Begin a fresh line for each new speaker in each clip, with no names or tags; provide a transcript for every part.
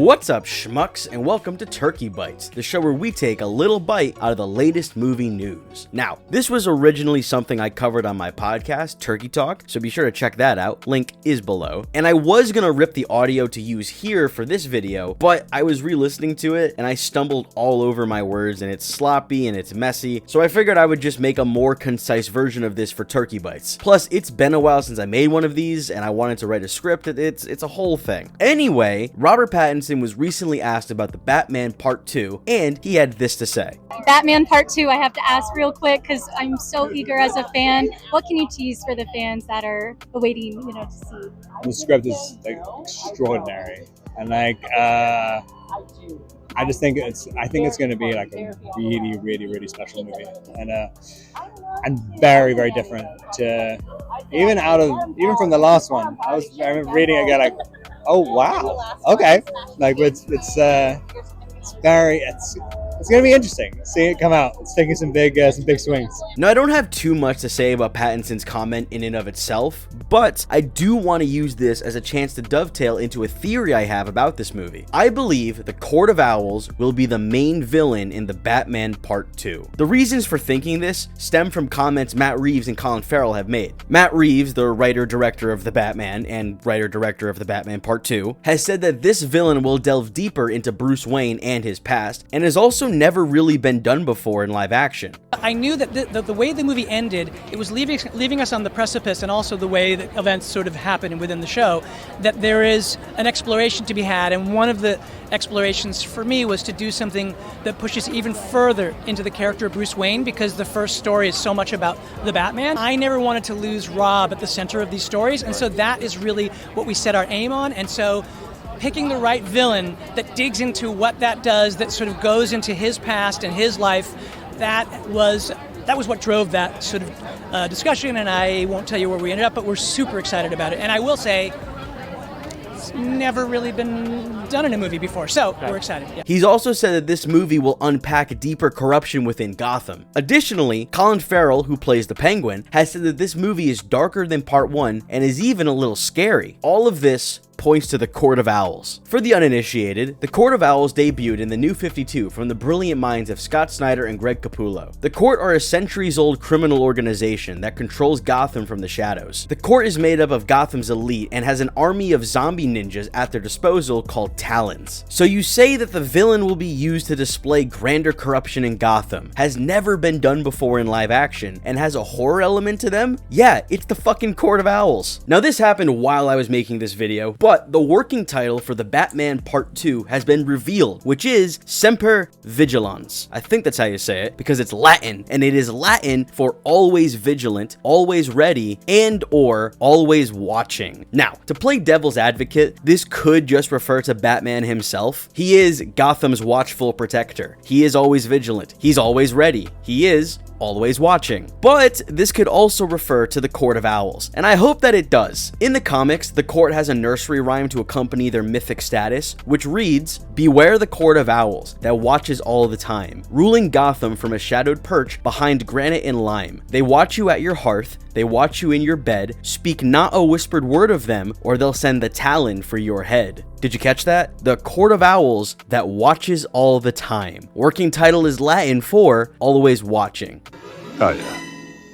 What's up, schmucks, and welcome to Turkey Bites, the show where we take a little bite out of the latest movie news. Now, this was originally something I covered on my podcast, Turkey Talk, so be sure to check that out, link is below. And I was gonna rip the audio to use here for this video, but I was re-listening to it and I stumbled all over my words and it's sloppy and it's messy, so I figured I would just make a more concise version of this for Turkey Bites. Plus, it's been a while since I made one of these and I wanted to write a script. It's a whole thing. Anyway, Robert Pattinson was recently asked about the Batman Part 2, and he had this to say.
Batman Part 2, I have to ask real quick because I'm so eager as a fan. What can you tease for the fans that are awaiting, to see?
The script is extraordinary, and I think it's going to be like a really special movie, and very, very different to even from the last one. I remember reading it again, like, oh wow, okay, like it's going to be interesting seeing it come out. It's taking some big swings.
Now, I don't have too much to say about Pattinson's comment in and of itself, but I do want to use this as a chance to dovetail into a theory I have about this movie. I believe the Court of Owls will be the main villain in the Batman Part 2. The reasons for thinking this stem from comments Matt Reeves and Colin Farrell have made. Matt Reeves, the writer-director of The Batman and writer-director of The Batman Part 2, has said that this villain will delve deeper into Bruce Wayne and his past, and has also never really been done before in live action.
I knew that the way the movie ended, it was leaving us on the precipice, and also the way that events sort of happen within the show, that there is an exploration to be had, and one of the explorations for me was to do something that pushes even further into the character of Bruce Wayne, because the first story is so much about the Batman. I never wanted to lose Rob at the center of these stories, and so that is really what we set our aim on. And so picking the right villain that digs into what that does, that sort of goes into his past and his life, that was what drove that sort of discussion, and I won't tell you where we ended up, but we're super excited about it. And I will say, it's never really been done in a movie before, so we're excited. Yeah.
He's also said that this movie will unpack deeper corruption within Gotham. Additionally, Colin Farrell, who plays the Penguin, has said that this movie is darker than Part 1 and is even a little scary. All of this points to the Court of Owls. For the uninitiated, the Court of Owls debuted in the New 52 from the brilliant minds of Scott Snyder and Greg Capullo. The Court are a centuries-old criminal organization that controls Gotham from the shadows. The Court is made up of Gotham's elite and has an army of zombie ninjas at their disposal called Talons. So you say that the villain will be used to display grander corruption in Gotham, has never been done before in live action, and has a horror element to them? Yeah, it's the fucking Court of Owls. Now, this happened while I was making this video, but the working title for the Batman Part 2 has been revealed, which is Semper Vigilans. I think that's how you say it, because it's Latin, and it is Latin for always vigilant, always ready, and or always watching. Now, to play devil's advocate, this could just refer to Batman himself. He is Gotham's watchful protector. He is always vigilant. He's always ready. He is always watching. But this could also refer to the Court of Owls, and I hope that it does. In the comics, the court has a nursery rhyme to accompany their mythic status, which reads, "Beware the Court of Owls that watches all the time, ruling Gotham from a shadowed perch behind granite and lime. They watch you at your hearth, they watch you in your bed, speak not a whispered word of them, or they'll send the talon for your head." Did you catch that? The Court of Owls that watches all the time. Working title is Latin for always watching.
Oh yeah,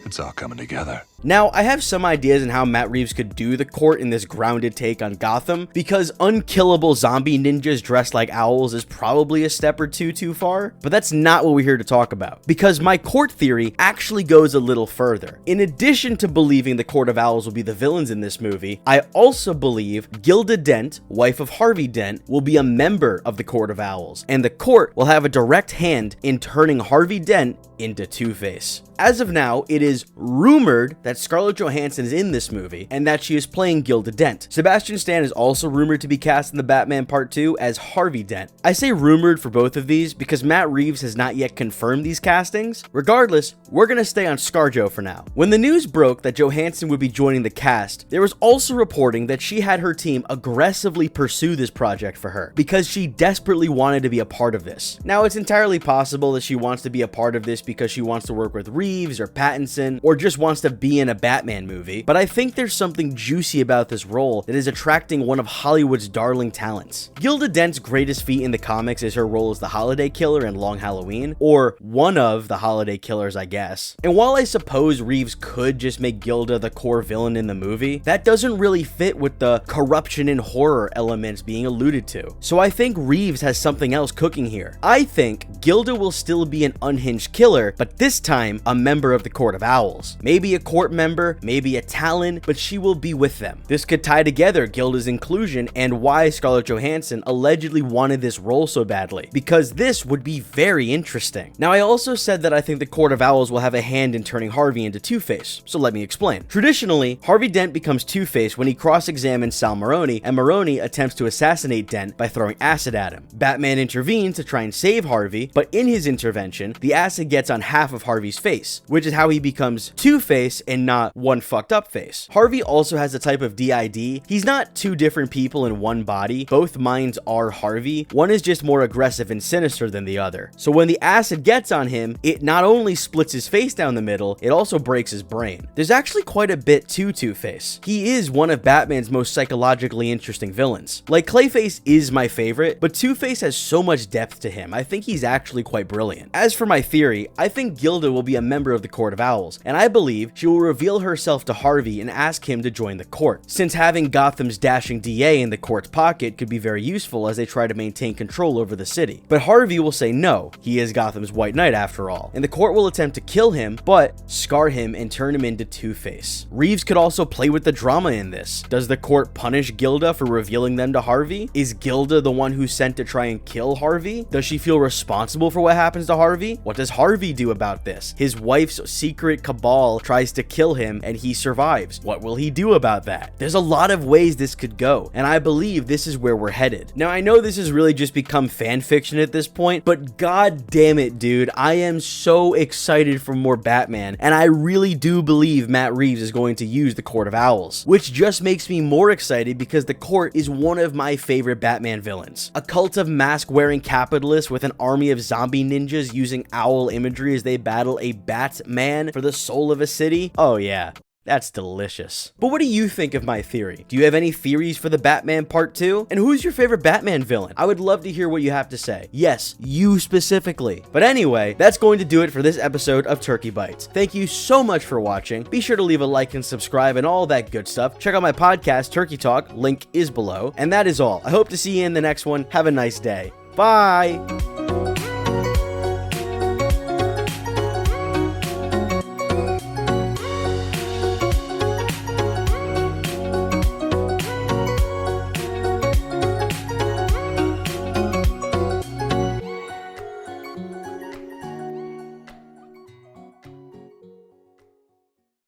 it's all coming together.
Now, I have some ideas on how Matt Reeves could do the court in this grounded take on Gotham, because unkillable zombie ninjas dressed like owls is probably a step or two too far, but that's not what we're here to talk about, because my court theory actually goes a little further. In addition to believing the Court of Owls will be the villains in this movie, I also believe Gilda Dent, wife of Harvey Dent, will be a member of the Court of Owls, and the court will have a direct hand in turning Harvey Dent into Two-Face. As of now, it is rumored that Scarlett Johansson is in this movie and that she is playing Gilda Dent. Sebastian Stan is also rumored to be cast in the Batman Part 2 as Harvey Dent. I say rumored for both of these because Matt Reeves has not yet confirmed these castings. Regardless, we're gonna stay on ScarJo for now. When the news broke that Johansson would be joining the cast, there was also reporting that she had her team aggressively pursue this project for her because she desperately wanted to be a part of this. Now, it's entirely possible that she wants to be a part of this because she wants to work with Reeves or Pattinson, or just wants to be in a Batman movie, but I think there's something juicy about this role that is attracting one of Hollywood's darling talents. Gilda Dent's greatest feat in the comics is her role as the Holiday Killer in Long Halloween, or one of the Holiday Killers, I guess. And while I suppose Reeves could just make Gilda the core villain in the movie, that doesn't really fit with the corruption and horror elements being alluded to. So I think Reeves has something else cooking here. I think Gilda will still be an unhinged killer, but this time a member of the Court of Owls. Maybe a court member, maybe a Talon, but she will be with them. This could tie together Gilda's inclusion and why Scarlett Johansson allegedly wanted this role so badly, because this would be very interesting. Now, I also said that I think the Court of Owls will have a hand in turning Harvey into Two-Face, so let me explain. Traditionally, Harvey Dent becomes Two-Face when he cross-examines Sal Maroni, and Maroni attempts to assassinate Dent by throwing acid at him. Batman intervenes to try and save Harvey, but in his intervention, the acid gets on half of Harvey's face, which is how he becomes Two-Face and not one fucked up face. Harvey also has a type of DID. He's not two different people in one body. Both minds are Harvey. One is just more aggressive and sinister than the other. So when the acid gets on him, it not only splits his face down the middle, it also breaks his brain. There's actually quite a bit to Two-Face. He is one of Batman's most psychologically interesting villains. Like, Clayface is my favorite, but Two-Face has so much depth to him. I think he's actually quite brilliant. As for my theory, I think Gilda will be a member of the Court of Owls, and I believe she will reveal herself to Harvey and ask him to join the court, since having Gotham's dashing DA in the court's pocket could be very useful as they try to maintain control over the city. But Harvey will say no, he is Gotham's White Knight after all, and the court will attempt to kill him, but scar him and turn him into Two-Face. Reeves could also play with the drama in this. Does the court punish Gilda for revealing them to Harvey? Is Gilda the one who's sent to try and kill Harvey? Does she feel responsible for what happens to Harvey? What does Harvey do about this? His wife's secret cabal tries to kill him and he survives. What will he do about that? There's a lot of ways this could go, and I believe this is where we're headed. Now, I know this has really just become fan fiction at this point, but god damn it, dude, I am so excited for more Batman, and I really do believe Matt Reeves is going to use the Court of Owls, which just makes me more excited because the court is one of my favorite Batman villains. A cult of mask-wearing capitalists with an army of zombie ninjas using owl imagery as they battle a Batman for the soul of a city? Oh yeah. That's delicious. But what do you think of my theory? Do you have any theories for the Batman Part 2? And who's your favorite Batman villain? I would love to hear what you have to say. Yes, you specifically. But anyway, that's going to do it for this episode of Turkey Bites. Thank you so much for watching. Be sure to leave a like and subscribe and all that good stuff. Check out my podcast, Turkey Talk. Link is below. And that is all. I hope to see you in the next one. Have a nice day. Bye!